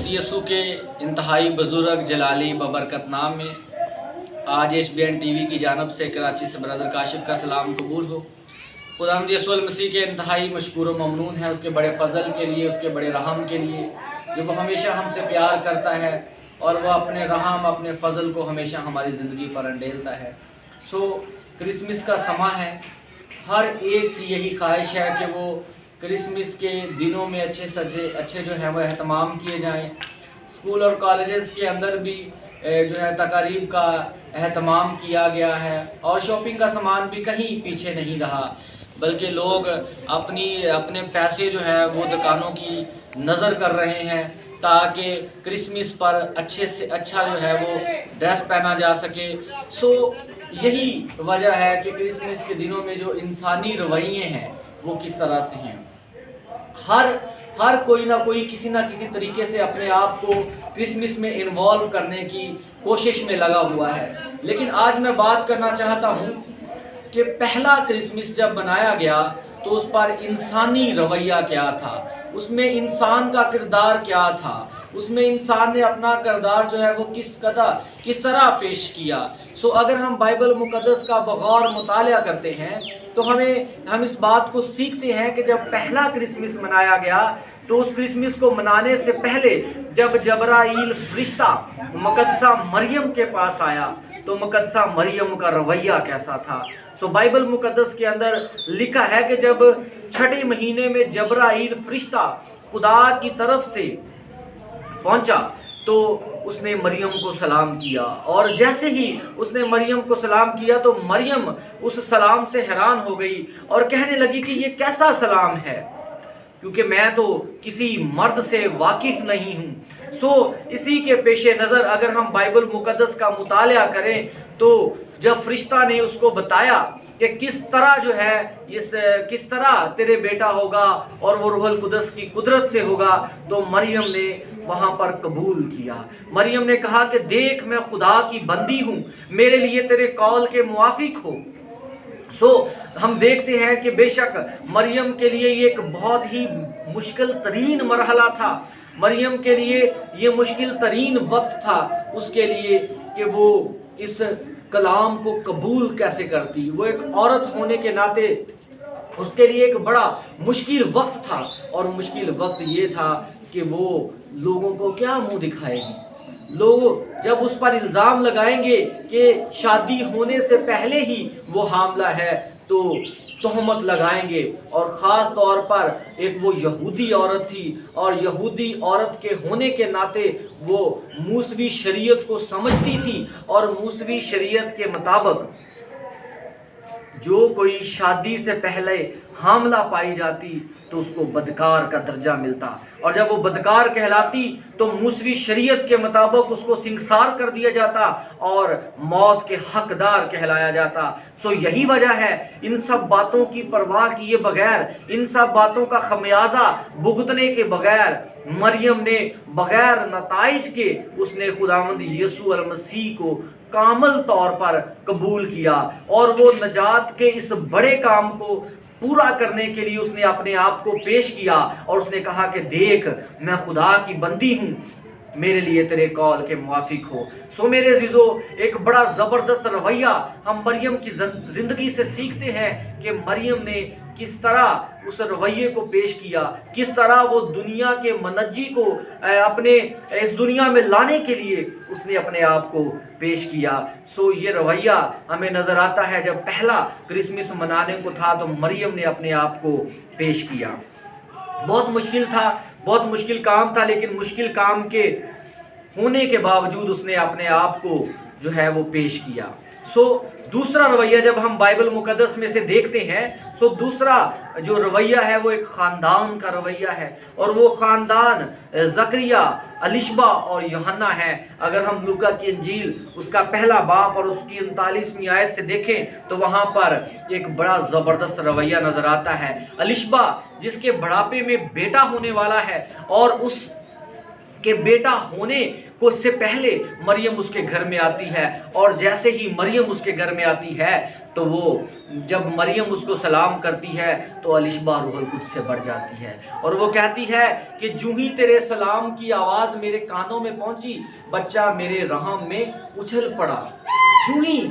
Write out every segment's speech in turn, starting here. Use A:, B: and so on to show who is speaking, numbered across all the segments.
A: मसीह यीशु के इंतहाई बुजुर्ग जलाली बबरकत नाम में आज HBN TV की जानब से कराची से ब्रदर काशिफ का सलाम कबूल हो। खुदावंद यीशु मसीह के इंतहाई मशकूर व ममनून है उसके बड़े फ़ज़ल के लिए, उसके बड़े रहम के लिए, जो वो हमेशा हमसे प्यार करता है और वह अपने रहम अपने फ़ज़ल को हमेशा हमारी ज़िंदगी पर अंडेलता है। क्रिसमस का समा है, हर एक की यही ख्वाहिश है कि वो क्रिसमस के दिनों में अच्छे जो है वो एहतमाम किए जाएं। स्कूल और कॉलेजेस के अंदर भी जो है तकारीब का एहतमाम किया गया है और शॉपिंग का सामान भी कहीं पीछे नहीं रहा, बल्कि लोग अपने पैसे जो है वो दुकानों की नज़र कर रहे हैं ताकि क्रिसमस पर अच्छे से अच्छा जो है वो ड्रेस पहना जा सके। यही वजह है कि क्रिसमस के दिनों में जो इंसानी रवैये हैं वो किस तरह से हैं। हर कोई ना कोई किसी ना किसी तरीके से अपने आप को क्रिसमस में इन्वॉल्व करने की कोशिश में लगा हुआ है। लेकिन आज मैं बात करना चाहता हूँ कि पहला क्रिसमस जब बनाया गया तो उस पर इंसानी रवैया क्या था, उसमें इंसान का किरदार क्या था, उसमें इंसान ने अपना किरदार जो है वो किस तरह पेश किया। अगर हम बाइबल मुक़द्दस का बग़ौर मुतालिया करते हैं तो हम इस बात को सीखते हैं कि जब पहला क्रिसमस मनाया गया तो उस क्रिसमस को मनाने से पहले जब जबराइल फरिश्ता मुक़द्दसा मरियम के पास आया तो मुक़द्दसा मरियम का रवैया कैसा था। बाइबल मुक़द्दस के अंदर लिखा है कि जब छठे महीने में जबराइल फरिश्ता खुदा की तरफ से पहुंचा तो उसने मरियम को सलाम किया, और जैसे ही उसने मरियम को सलाम किया तो मरियम उस सलाम से हैरान हो गई और कहने लगी कि ये कैसा सलाम है, क्योंकि मैं तो किसी मर्द से वाकिफ़ नहीं हूँ। इसी के पेश नज़र अगर हम बाइबल मुक़द्दस का मुतालिया करें तो जब फरिश्ता ने उसको बताया कि किस तरह जो है किस तरह तेरे बेटा होगा और वो रूहुल कुद्दस की कुदरत से होगा, तो मरियम ने वहाँ पर कबूल किया। मरियम ने कहा कि देख मैं खुदा की बंदी हूँ, मेरे लिए तेरे कौल के मुआफिक हो। हम देखते हैं कि बेशक मरियम के लिए ये एक बहुत ही मुश्किल तरीन मरहला था, मरियम के लिए ये मुश्किल तरीन वक्त था उसके लिए कि वो इस कलाम को कबूल कैसे करती। वो एक औरत होने के नाते उसके लिए एक बड़ा मुश्किल वक्त था, और मुश्किल वक्त ये था कि वो लोगों को क्या मुंह दिखाएगी। लोग जब उस पर इल्ज़ाम लगाएंगे कि शादी होने से पहले ही वो हामला है तो तोहमत लगाएंगे, और ख़ास तौर पर एक वो यहूदी औरत थी और यहूदी औरत के होने के नाते वो मूसवी शरीयत को समझती थी, और मूसवी शरीयत के मुताबिक जो कोई शादी से पहले हामला पाई जाती तो उसको बदकार का दर्जा मिलता, और जब वो बदकार कहलाती तो मूसवी शरीयत के मुताबिक उसको सिंगसार कर दिया जाता और मौत के हकदार कहलाया जाता। यही वजह है इन सब बातों की परवाह किए बगैर, इन सब बातों का खमियाजा भुगतने के बगैर मरियम ने बगैर नताइज के उसने खुदावंद यीशु मसीह को कामल तौर पर कबूल किया, और वो नजात के इस बड़े काम को पूरा करने के लिए उसने अपने आप को पेश किया और उसने कहा कि देख मैं खुदा की बंदी हूँ, मेरे लिए तेरे कौल के मुआफिक हो। मेरे अज़ीज़ों, एक बड़ा ज़बरदस्त रवैया हम मरियम की ज़िंदगी से सीखते हैं कि मरियम ने किस तरह उस रवैये को पेश किया, किस तरह वो दुनिया के मनज्जी को अपने इस दुनिया में लाने के लिए उसने अपने आप को पेश किया। ये रवैया हमें नज़र आता है जब पहला क्रिसमस मनाने को था तो मरियम ने अपने आप को पेश किया। बहुत मुश्किल था, बहुत मुश्किल काम था, लेकिन मुश्किल काम के होने के बावजूद उसने अपने आप को जो है वो पेश किया। दूसरा रवैया जब हम बाइबल मुक़द्दस में से देखते हैं दूसरा जो रवैया है वो एक ख़ानदान का रवैया है, और वो ख़ानदान ज़करिया, अलिशबा और यूहन्ना है। अगर हम लूका की इंजील उसका पहला बाब और उसकी 39वीं आयत से देखें तो वहाँ पर एक बड़ा ज़बरदस्त रवैया नज़र आता है। अलिशबा जिसके बुढ़ापे में बेटा होने वाला है और उस کہ بیٹا ہونے کو سے پہلے مریم اس کے گھر میں آتی ہے، اور جیسے ہی مریم اس کے گھر میں آتی ہے تو وہ جب مریم اس کو سلام کرتی ہے تو الشبا روح القدس سے بڑھ جاتی ہے، اور وہ کہتی ہے کہ جوں ہی تیرے سلام کی آواز میرے کانوں میں پہنچی، بچہ میرے رحم میں اچھل پڑا، جوں ہی۔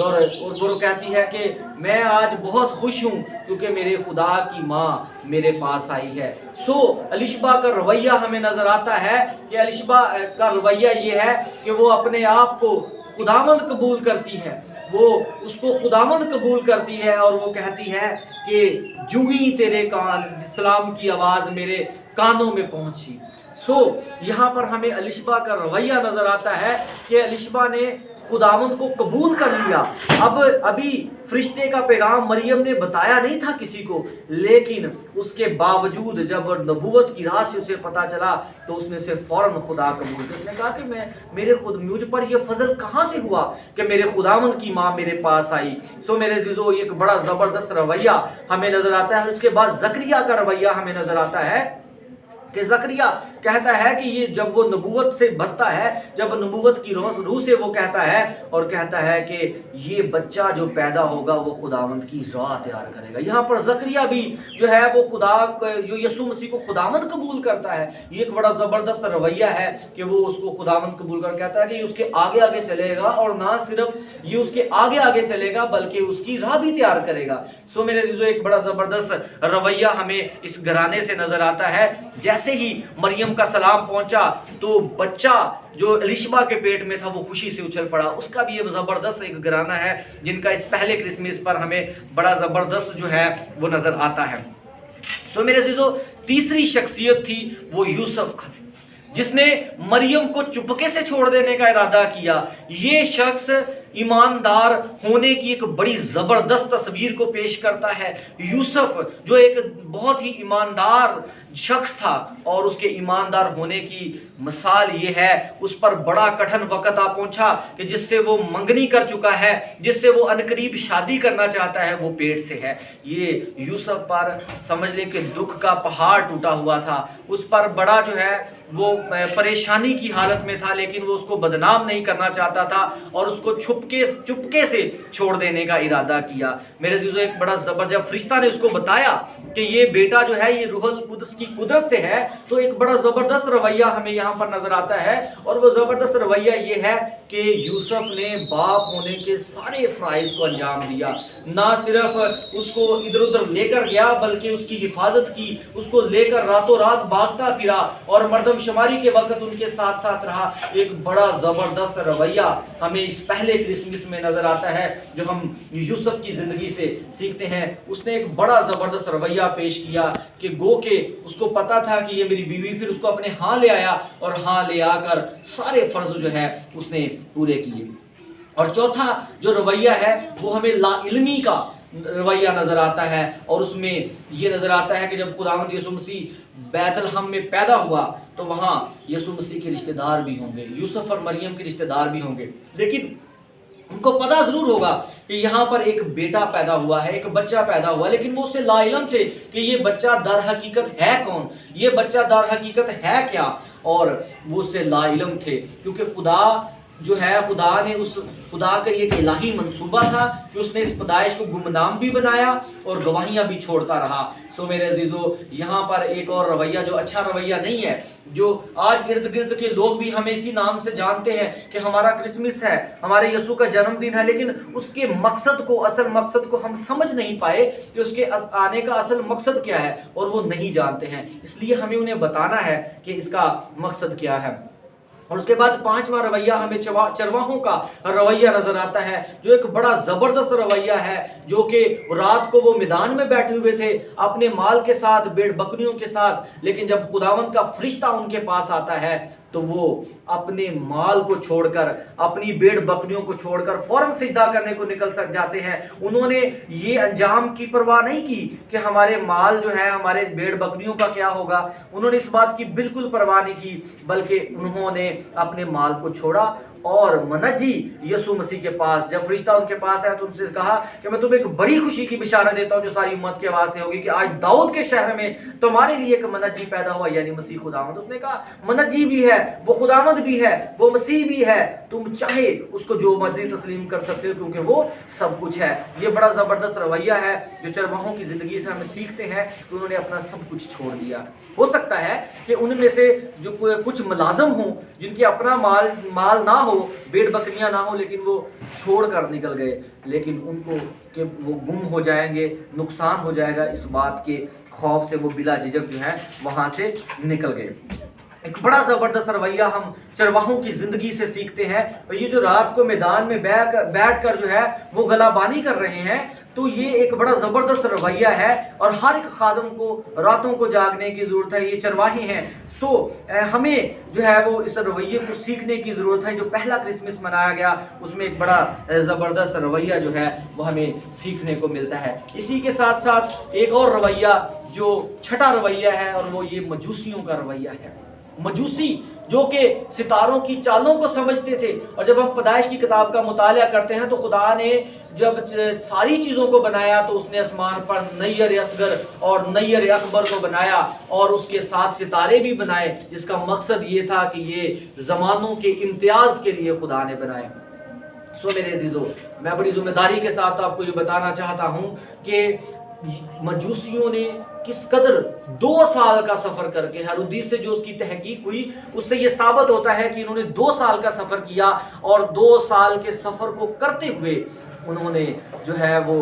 A: اور وہ کہتی ہے کہ میں آج بہت خوش ہوں کیونکہ میرے خدا کی ماں میرے پاس آئی ہے۔ سو الشبا کا رویہ ہمیں نظر آتا ہے کہ الشبا کا رویہ یہ ہے کہ وہ اپنے آپ کو خداوند قبول کرتی ہے، وہ اس کو خداوند قبول کرتی ہے، اور وہ کہتی ہے کہ جوں ہی تیرے سلام کی آواز میرے کانوں میں پہنچی۔ سو یہاں پر ہمیں الشبا کا رویہ نظر آتا ہے کہ الشبا نے خداوند کو قبول کر لیا۔ ابھی فرشتے کا پیغام مریم نے بتایا نہیں تھا کسی کو، لیکن اس کے باوجود جب نبوت کی راہ سے اسے پتا چلا تو اس نے اسے فوراً خدا قبول کیا۔ اس نے کہا کہ مجھ پر یہ فضل کہاں سے ہوا کہ میرے خداوند کی ماں میرے پاس آئی۔ سو میرے عزیزو، ایک بڑا زبردست رویہ ہمیں نظر آتا ہے۔ اور اس کے بعد زکریا کا رویہ ہمیں نظر آتا ہے کہ زکریا کہتا ہے کہ یہ جب وہ نبوت سے بھرتا ہے، جب نبوت کی روح سے وہ کہتا ہے اور کہتا ہے کہ یہ بچہ جو پیدا ہوگا وہ خداوند کی راہ تیار کرے گا۔ یہاں پر زکریا بھی جو ہے وہ خدا جو یسوع مسیح کو خداوند قبول کرتا ہے۔ یہ ایک بڑا زبردست رویہ ہے کہ وہ اس کو خداوند قبول کر کہتا ہے کہ یہ اس کے آگے آگے چلے گا، اور نہ صرف یہ اس کے آگے آگے چلے گا بلکہ اس کی راہ بھی تیار کرے گا۔ سو میرے عزیزو، ایک بڑا زبردست رویہ ہمیں اس گھرانے سے نظر آتا ہے۔ جیسے ہی مریم کا سلام پہنچا تو بچہ جو الشبا کے پیٹ میں تھا وہ خوشی سے اچھل پڑا۔ اس کا بھی یہ زبردست ایک گھرانہ ہے جن کا اس پہلے کرسمس پر ہمیں بڑا زبردست جو ہے وہ نظر آتا ہے۔ سو میرے عزیزو، تیسری شخصیت تھی وہ یوسف کا، جس نے مریم کو چپکے سے چھوڑ دینے کا ارادہ کیا۔ یہ شخص ایماندار ہونے کی ایک بڑی زبردست تصویر کو پیش کرتا ہے۔ یوسف جو ایک بہت ہی ایماندار شخص تھا، اور اس کے ایماندار ہونے کی مثال یہ ہے، اس پر بڑا کٹھن وقت آ پہنچا کہ جس سے وہ منگنی کر چکا ہے، جس سے وہ عنقریب شادی کرنا چاہتا ہے، وہ پیٹ سے ہے۔ یہ یوسف پر سمجھ لیں کہ دکھ کا پہاڑ ٹوٹا ہوا تھا، اس پر بڑا جو ہے وہ پریشانی کی حالت میں تھا، لیکن وہ اس کو بدنام نہیں کرنا چاہتا تھا اور اس کو چپکے سے چھوڑ دینے کا ارادہ کیا۔ میرے عزیزو، ایک بڑا جب فرشتہ نے اس کو بتایا کہ یہ بیٹا جو ہے یہ روح القدس کی قدرت سے ہے، تو ایک بڑا زبردست رویہ ہمیں یہاں پر نظر آتا ہے، اور وہ زبردست رویہ یہ ہے کہ یوسف نے باپ ہونے کے سارے فرائض کو انجام دیا۔ نہ صرف اس کو ادھر ادھر لے کر گیا بلکہ اس کی حفاظت کی، اس کو لے کر راتوں رات بھاگتا پھرا اور مردم شماری کے وقت ان کے ساتھ ساتھ رہا۔ ایک بڑا زبردست رویہ ہمیں اس پہلے کرسمس میں نظر آتا ہے جو ہم یوسف کی زندگی سے سیکھتے ہیں۔ اس نے ایک بڑا زبردست رویہ پیش کیا کہ گو کہ اس کو پتا تھا کہ یہ میری بیوی، پھر اس کو اپنے ہاں لے آیا اور ہاں لے آ کر سارے فرض جو ہے اس نے پورے کیے۔ اور چوتھا جو رویہ ہے وہ ہمیں لا علمی کا رویہ نظر آتا ہے، اور اس میں یہ نظر آتا ہے کہ جب خداوند یسوع مسیح بیت الحم میں پیدا ہوا تو وہاں یسوع مسیح کے رشتہ دار بھی ہوں گے، یوسف اور مریم کے رشتہ دار بھی ہوں گے، لیکن ان کو پتا ضرور ہوگا کہ یہاں پر ایک بیٹا پیدا ہوا ہے، ایک بچہ پیدا ہوا، لیکن وہ اس سے لا علم تھے کہ یہ بچہ در حقیقت ہے کون، یہ بچہ در حقیقت ہے کیا، اور وہ اس سے لا علم تھے کیونکہ خدا جو ہے خدا کا ایک الہی منصوبہ تھا کہ اس نے اس پیدائش کو گمنام بھی بنایا اور گواہیاں بھی چھوڑتا رہا۔ سو میرے عزیزو، یہاں پر ایک اور رویہ جو اچھا رویہ نہیں ہے، جو آج ارد گرد کے لوگ بھی ہمیں اسی نام سے جانتے ہیں کہ ہمارا کرسمس ہے، ہمارے یسوع کا جنم دن ہے، لیکن اس کے اصل مقصد کو ہم سمجھ نہیں پائے کہ اس کے آنے کا اصل مقصد کیا ہے، اور وہ نہیں جانتے ہیں، اس لیے ہمیں انہیں بتانا ہے کہ اس کا مقصد کیا ہے۔ اور اس کے بعد پانچواں رویہ ہمیں چرواہوں کا رویہ نظر آتا ہے، جو ایک بڑا زبردست رویہ ہے، جو کہ رات کو وہ میدان میں بیٹھے ہوئے تھے اپنے مال کے ساتھ، بھیڑ بکریوں کے ساتھ، لیکن جب خداوند کا فرشتہ ان کے پاس آتا ہے تو وہ اپنے مال کو چھوڑ کر، اپنی بھیڑ بکریوں کو چھوڑ کر فوراً سجدہ کرنے کو نکل جاتے ہیں۔ انہوں نے یہ انجام کی پرواہ نہیں کی کہ ہمارے مال جو ہے، ہمارے بھیڑ بکریوں کا کیا ہوگا، انہوں نے اس بات کی بالکل پرواہ نہیں کی، بلکہ انہوں نے اپنے مال کو چھوڑا اور मनज्जी यसु मसीह के पास। जब फरिश्ता उनके पास आया तो उनसे कहा कि मैं तुम्हें एक बड़ी खुशी की बिशारत देता हूँ जो सारी उम्मत के वास्ते होगी कि आज दाऊद के शहर में तुम्हारे लिए एक मनज्जी पैदा हुआ, यानी मसीह खुदावंद। उसने कहा मनज्जी भी है, वो खुदावंद भी है, वो मसीह भी है, तुम चाहे उसको जो मर्जी तस्लीम कर सकते हो क्योंकि वो सब कुछ है। ये बड़ा ज़बरदस्त रवैया है जो चरवाहों की ज़िंदगी से हमें सीखते हैं कि उन्होंने अपना सब कुछ छोड़ दिया। हो सकता है कि उनमें से जो कुछ मुलाजम हों जिनके अपना माल ना हो, भेड़ बकरियां ना हो, लेकिन वो छोड़ कर निकल गए, लेकिन उनको कि वो गुम हो जाएंगे, नुकसान हो जाएगा, इस बात के खौफ से वो बिला झिझक जो है वहाँ से निकल गए। एक बड़ा ज़बरदस्त रवैया हम चरवाहों की ज़िंदगी से सीखते हैं। और ये जो रात को मैदान में बैठ कर जो है वो गलाबानी कर रहे हैं, तो ये एक बड़ा ज़बरदस्त रवैया है और हर एक खादम को रातों को जागने की ज़रूरत है। ये चरवाहे हैं, सो हमें जो है वो इस रवैये को सीखने की ज़रूरत है। जो पहला क्रिसमस मनाया गया उसमें एक बड़ा ज़बरदस्त रवैया जो है वो हमें सीखने को मिलता है। इसी के साथ साथ एक और रवैया जो छठा रवैया है और वो ये मजूसियों का रवैया है। मजूसी जो कि सितारों की चालों को समझते थे, और जब हम पैदाइश की किताब का मुताला करते हैं तो खुदा ने जब सारी चीज़ों को बनाया तो उसने आसमान पर नैयर असगर और नैयर अकबर को बनाया और उसके साथ सितारे भी बनाए, जिसका मकसद ये था कि ये ज़मानों के इम्तियाज़ के लिए खुदा ने बनाए। सो मेरे अज़ीज़ों, मैं बड़ी ज़िम्मेदारी के साथ आपको ये बताना चाहता हूँ कि मजूसियों ने किस कदर 2 साल का सफ़र करके, हेरोदिस से जो उसकी तहकीक हुई उससे ये साबित होता है कि इन्होंने 2 साल का सफ़र किया और 2 साल के सफ़र को करते हुए उन्होंने जो है वो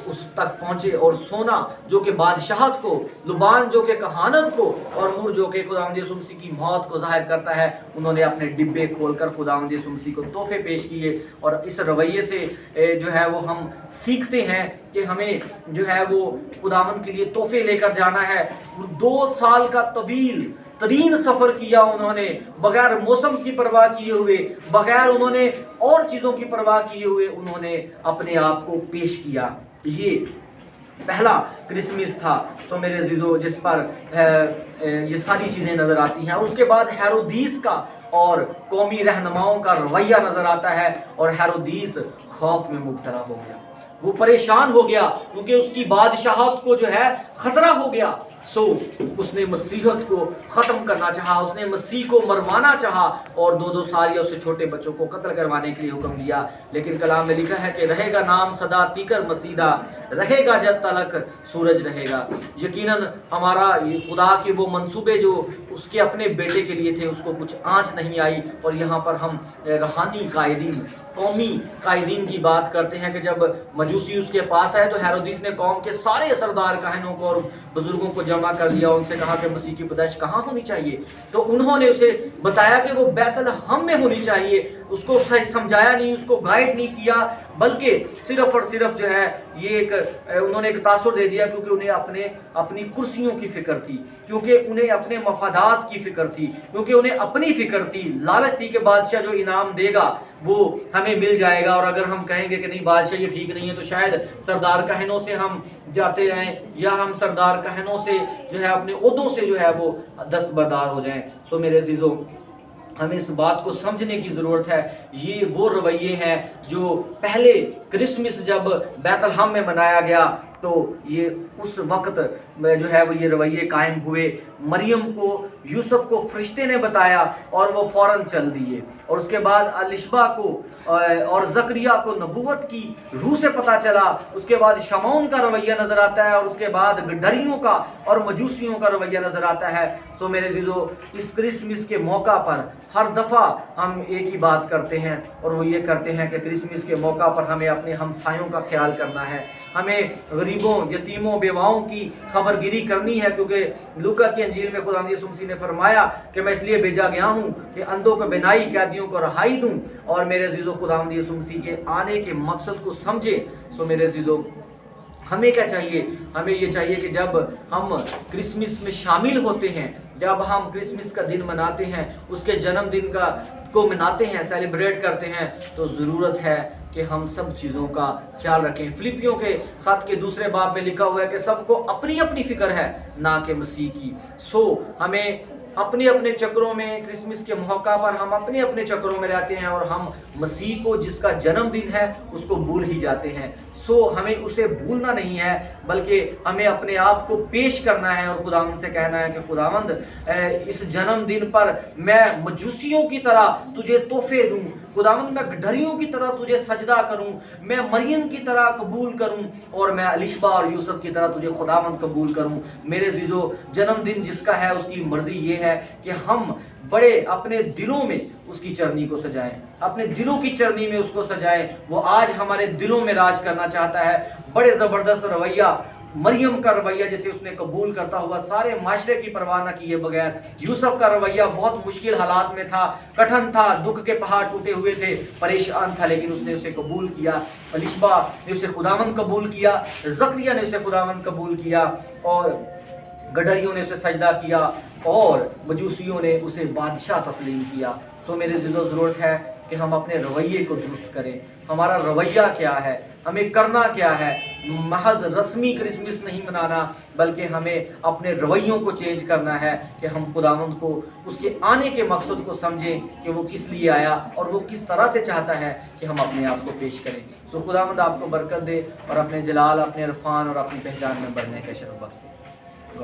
A: उस तक पहुँचे। और सोना जो कि बादशाहत को, लुबान जो कि कहानत को, और नूर जो कि खुदावंद यीशु मसीह की मौत को ज़ाहिर करता है, उन्होंने अपने डिब्बे खोलकर खुदावंद यीशु मसीह को तोहफे पेश किए। और इस रवैये से जो है वो हम सीखते हैं कि हमें जो है वो खुदावंद के लिए तोहफे लेकर जाना है। 2 साल का तवील तरीन सफ़र किया उन्होंने, बगैर मौसम की परवाह किए हुए, बगैर उन्होंने और चीज़ों की परवाह किए हुए उन्होंने अपने आप को पेश किया। ये पहला क्रिसमस था। सो मेरे अज़ीज़ों, जिस पर ये सारी चीज़ें नज़र आती हैं। उसके बाद हेरोदिस का और कौमी रहनुमाओं का रवैया नज़र आता है और हेरोदिस खौफ में मुब्तला हो गया, वो परेशान हो गया क्योंकि उसकी बादशाहत को जो है ख़तरा हो गया। सो उसने मसीहत को ख़त्म करना चाहा, उसने मसीह को मरवाना चाहा और 2-2 साल या उससे छोटे बच्चों को कत्ल करवाने के लिए हुक्म दिया। लेकिन कलाम में लिखा है कि रहेगा नाम सदा तीकर मसीदा, रहेगा जब तलक सूरज रहेगा। यकीनन हमारा ये खुदा के वो मंसूबे जो उसके अपने बेटे के लिए थे उसको कुछ आँच नहीं आई। और यहाँ पर हम रूहानी कायदीन, कौमी कायदीन की बात करते हैं कि जब मजूसी उसके पास आए तो हेरोदिस ने कौम के सारे सरदार काहिनों को और बुजुर्गों को जमा कर लिया। उनसे कहा कि मसीह की पैदाइश कहाँ होनी चाहिए, तो उन्होंने उसे बताया कि वो बैतलहम में होनी चाहिए। उसको सही समझाया नहीं, उसको गाइड नहीं किया, बल्कि सिर्फ और सिर्फ जो है ये उन्होंने एक तासुर दे दिया क्योंकि उन्हें अपनी कुर्सियों की फ़िक्र थी, क्योंकि उन्हें अपने मफादात की फ़िक्र थी, क्योंकि उन्हें अपनी फ़िक्र थी, लालच थी कि बादशाह जो इनाम देगा वो हमें मिल जाएगा। और अगर हम कहेंगे कि नहीं बादशाह ये ठीक नहीं है तो शायद सरदार कहनों से हम जाते रहें या हम सरदार कहनों से जो है अपने ओहदों से जो है वो दस्तबरदार हो जाएं। सो मेरे अज़ीज़ों, हमें इस बात को समझने की ज़रूरत है। ये वो रवैये हैं जो पहले क्रिसमस जब बैतलहम में मनाया गया तो ये उस वक्त में जो है वो ये रवैये कायम हुए। मरियम को यूसुफ को फरिश्ते ने बताया और वो फ़ौरन चल दिए। और उसके बाद अलिशबा को और ज़करिया को नबूवत की रूह से पता चला। उसके बाद शमौन का रवैया नज़र आता है और उसके बाद गड्ढरियों का और मजूसियों का रवैया नज़र आता है। सो मेरे अज़ीज़ों, इस क्रिसमस के मौका पर हर दफ़ा हम एक ही बात करते हैं और वो ये करते हैं कि क्रिसमस के मौका पर हमें अपने हमसायों का ख्याल करना है, हमें गरीबों, यतीमों, बेवाओं की खबरगिरी करनी है। क्योंकि लूका की अंजील में खुदा यीशु मसीह ने फरमाया कि मैं इसलिए भेजा गया हूँ कि अंधों को बिनाई, कैदियों को रहाई दूँ। और मेरे अज़ीज़ों, खुदावंद यीशु मसीह के आने के मकसद को समझें। सो मेरे अज़ीज़ों, हमें क्या चाहिए? हमें ये चाहिए कि जब हम क्रिसमस में शामिल होते हैं, जब हम क्रिसमस का दिन मनाते हैं, उसके जन्मदिन को मनाते हैं, सेलिब्रेट करते हैं, तो ज़रूरत है कि हम सब चीज़ों का ख्याल रखें। फिलिपियों के ख़त के 2 बाब में लिखा हुआ है कि सबको अपनी अपनी फ़िक्र है, ना कि मसीह की। सो हमें
B: अपने अपने चक्रों में, क्रिसमस के मौका पर हम अपने अपने चक्रों में रहते हैं और हम मसीह को जिसका जन्मदिन है उसको भूल ही जाते हैं। सो हमें उसे भूलना नहीं है, बल्कि हमें अपने आप को पेश करना है और खुदावंद से कहना है कि खुदावंद इस जन्मदिन पर मैं मजूसियों की तरह तुझे तोहफे दूं, खुदावंद मैं गडरियों की तरह तुझे सजदा करूं, मैं मरियम की तरह कबूल करूं और मैं अलिशबा और यूसुफ की तरह तुझे खुदावंद कबूल करूं। मेरे जीजो, जन्मदिन जिसका है उसकी मर्जी ये है कि हम बड़े अपने दिलों में उसकी चरनी को सजाएं, अपने दिलों की चरनी में उसको सजाएं। वो आज हमारे दिलों में राज करना चाहता है। बड़े ज़बरदस्त रवैया, मरियम का रवैया जिसे उसने कबूल करता हुआ सारे माशरे की परवाह न किए बगैर, यूसुफ का रवैया बहुत मुश्किल हालात में था, कठिन था, दुख के पहाड़ टूटे हुए थे, परेशान था, लेकिन उसने उसे कबूल किया। अलिशबा ने उसे खुदावंद कबूल किया, ज़करिया ने उसे खुदावंद कबूल किया और गडरियों ने उसे सजदा किया और मजूसियों ने उसे बादशाह तस्लीम किया। तो मेरे ज़िलो ज़रूरत है कि हम अपने रवैये को दुरुस्त करें। हमारा रवैया क्या है, हमें करना क्या है। महज रस्मी क्रिसमस नहीं मनाना, बल्कि हमें अपने रवैयों को चेंज करना है कि हम खुदावंद को उसके आने के मकसद को समझें कि वो किस लिए आया और वो किस तरह से चाहता है कि हम अपने आप को पेश करें। तो खुदावंद आपको बरकत दे और अपने जलाल, अपने इरफान और अपनी पहचान में बढ़ने का शरफ बख्शे।